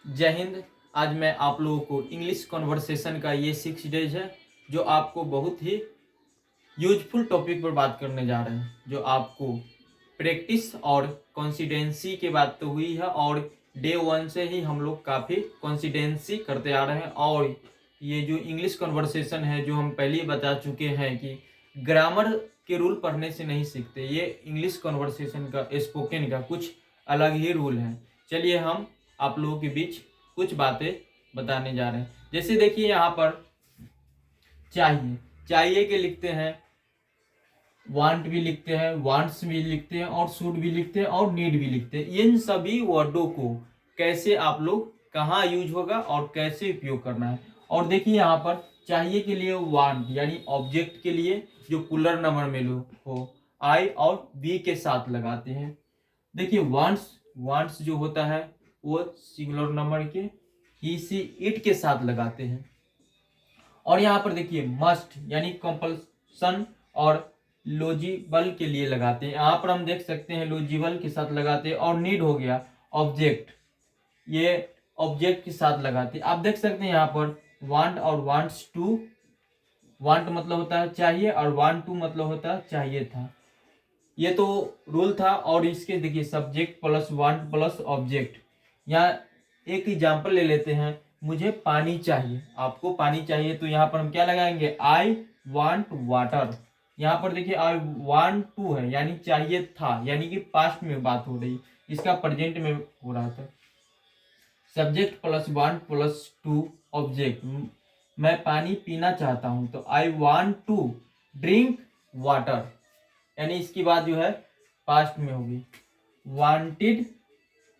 जय हिंद। आज मैं आप लोगों को इंग्लिश कॉन्वर्सेशन का ये 6 डेज है जो आपको बहुत ही यूजफुल टॉपिक पर बात करने जा रहे हैं, जो आपको प्रैक्टिस और कॉन्सिडेंसी की बात तो हुई है और डे 1 से ही हम लोग काफ़ी कॉन्सिडेंसी करते आ रहे हैं। और ये जो इंग्लिश कॉन्वर्सेशन है, जो हम पहले ही बता चुके हैं कि ग्रामर के रूल पढ़ने से नहीं सीखते, ये इंग्लिश कॉन्वर्सेशन का स्पोकन का कुछ अलग ही रूल है। चलिए हम आप लोगों के बीच कुछ बातें बताने जा रहे हैं। जैसे देखिए यहाँ पर चाहिए, चाहिए के लिखते हैं, वांट भी लिखते हैं, वांट्स भी लिखते हैं और शुड भी लिखते हैं और नीड भी लिखते हैं। इन सभी वर्डों को कैसे आप लोग कहाँ यूज होगा और कैसे उपयोग करना है। और देखिए यहाँ पर चाहिए के लिए वांट यानी ऑब्जेक्ट के लिए जो पुलर नंबर में हो आई और बी के साथ लगाते हैं। देखिए वांट्स, वांट्स जो होता है वो सिंगुलर नंबर के ही सी इट के साथ लगाते हैं। और यहाँ पर देखिए मस्ट यानी कंपल्सन और लॉजिबल के लिए लगाते हैं। यहाँ पर हम देख सकते हैं लॉजिबल के साथ लगाते हैं। और नीड हो गया ऑब्जेक्ट, ये ऑब्जेक्ट के साथ लगाते हैं। आप देख सकते हैं यहाँ पर वांट और वांट्स टू, वांट मतलब होता है चाहिए और वांट टू मतलब होता है चाहिए था। ये तो रूल था। और इसके देखिए subject plus want plus object. यहाँ एक एग्जाम्पल ले लेते हैं, मुझे पानी चाहिए, आपको पानी चाहिए, तो यहाँ पर हम क्या लगाएंगे, आई वांट वाटर। यहाँ पर देखिए आई वांट टू है यानी चाहिए था, यानी कि पास्ट में बात हो रही, इसका प्रेजेंट में हो रहा था। Subject plus want plus to object, मैं पानी पीना चाहता हूं, तो I want to drink water, यानी इसकी बात जो है पास्ट में होगी। Wanted,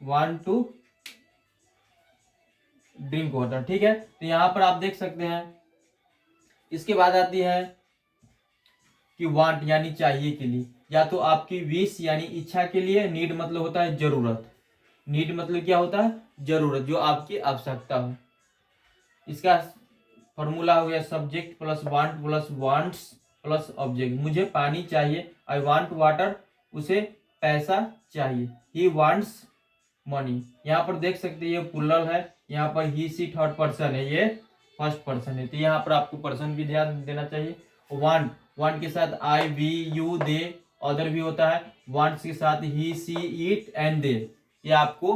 want to drink water, ठीक है। तो यहां पर आप देख सकते हैं। इसके बाद आती है कि वांट यानी चाहिए के लिए, या तो आपकी विश यानी इच्छा के लिए। नीड मतलब होता है जरूरत, नीड मतलब क्या होता है, जरूरत, जो आपकी आवश्यकता हो। इसका फॉर्मूला हो गया subject plus want plus wants plus object. मुझे पानी चाहिए, आई वांट वाटर, उसे पैसा चाहिए, ही वांट्स मनी। यहाँ पर देख सकते हैं ये प्लूरल है, यहाँ पर ही सी थर्ड पर्सन है, ये फर्स्ट पर्सन है, तो यहाँ पर आपको पर्सन भी ध्यान देना चाहिए। वांट, वांट के साथ आई वी यू दे अदर भी होता है। वांट्स के साथ ही सी इट एंड दे, ये आपको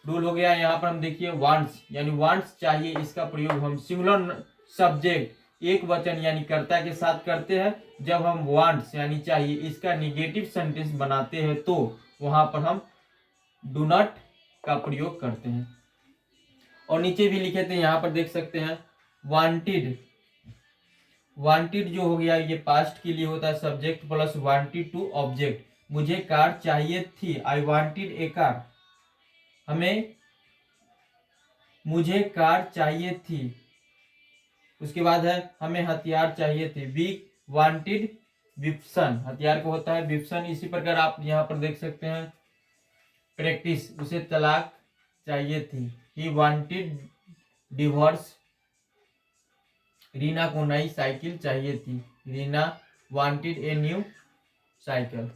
रूल हो गया। यहाँ पर हम देखिए वांट्स यानी वांट्स चाहिए, इसका प्रयोग हम सिंगुलर सब्जेक्ट एक वचन यानी कर्ता के साथ करते हैं। जब हम वांट्स यानी चाहिए इसका निगेटिव सेंटेंस बनाते हैं तो वहां पर हम डू नॉट का प्रयोग करते हैं। और नीचे भी लिखे थे, यहाँ पर देख सकते हैं वांटेड, वांटेड जो हो गया ये पास्ट के लिए होता है, subject plus wanted to object. मुझे कार चाहिए थी, आई वांटेड ए कार, हमें मुझे कार चाहिए थी। उसके बाद है हमें हथियार चाहिए थे, वी वांटेड विप्सन, हथियार को होता है विप्सन। इसी प्रकार आप यहाँ पर देख सकते हैं प्रैक्टिस, उसे तलाक चाहिए थी, ही वांटेड डिवोर्स। रीना को नई साइकिल चाहिए थी, Reena wanted a new cycle.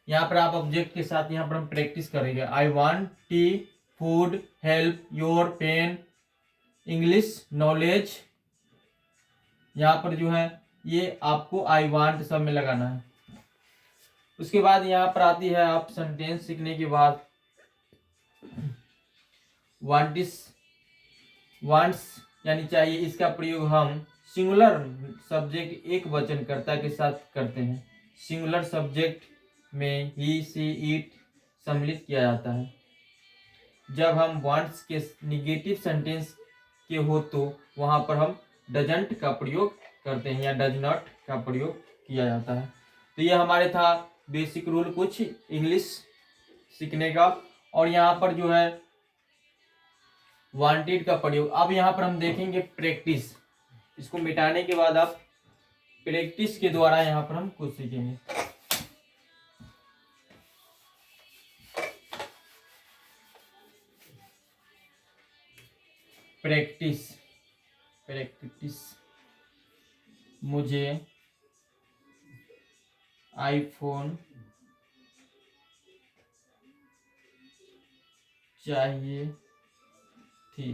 यहाँ पर आप ऑब्जेक्ट के साथ यहाँ पर हम प्रैक्टिस करेंगे। I want tea, food, help, your, pen, English, knowledge. यहाँ पर जो है ये आपको आई वांट सब में लगाना है। उसके बाद यहाँ पर आती है, आप सेंटेंस सीखने के बाद वांटिस, वांट्स यानी चाहिए, इसका प्रयोग हम सिंगुलर सब्जेक्ट एक वचन कर्ता के साथ करते हैं। सिंगुलर सब्जेक्ट में ही सी इट सम्मिलित किया जाता है। जब हम वांट्स के निगेटिव सेंटेंस के हो तो वहां पर हम डजंट का प्रयोग करते हैं या डज नॉट का प्रयोग किया जाता है। तो ये हमारे था बेसिक रूल कुछ इंग्लिश सीखने का। और यहाँ पर जो है वांटेड का प्रयोग। अब यहाँ पर हम देखेंगे प्रैक्टिस, इसको मिटाने के बाद आप प्रैक्टिस के द्वारा यहाँ पर हम कुछ सीखेंगे। प्रैक्टिस, प्रैक्टिस, मुझे आईफोन चाहिए थी।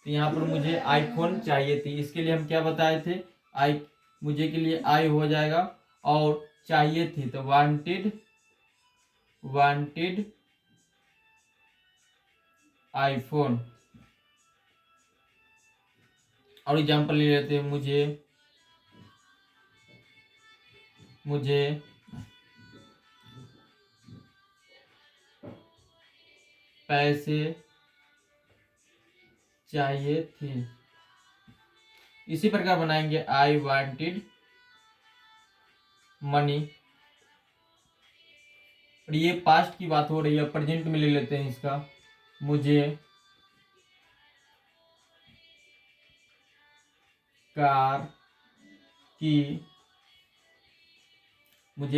तो यहाँ पर मुझे आईफोन चाहिए थी, इसके लिए हम क्या बताए थे, आई, मुझे के लिए आई हो जाएगा और चाहिए थी तो वांटेड आईफोन। और एग्जांपल ले लेते हैं, मुझे पैसे चाहिए थे। इसी प्रकार बनाएंगे आई वांटेड मनी। और ये पास्ट की बात हो रही है, प्रेजेंट में ले लेते हैं इसका, मुझे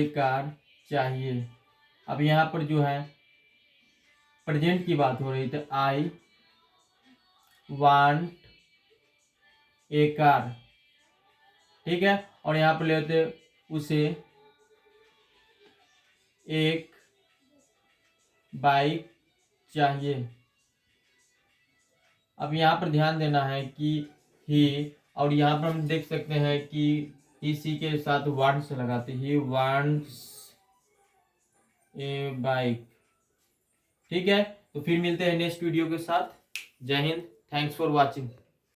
कार चाहिए। अब यहाँ पर जो है प्रेजेंट की बात हो रही, तो आई वांट ए कार, ठीक है। और यहाँ पर लेते उसे एक बाइक चाहिए। अब यहाँ पर ध्यान देना है कि ही, और यहाँ पर हम देख सकते हैं कि इसी के साथ वांट्स लगाते, ही वांट्स ए बाइक, ठीक है। तो फिर मिलते हैं नेक्स्ट वीडियो के साथ। जय हिंद, थैंक्स फॉर वॉचिंग।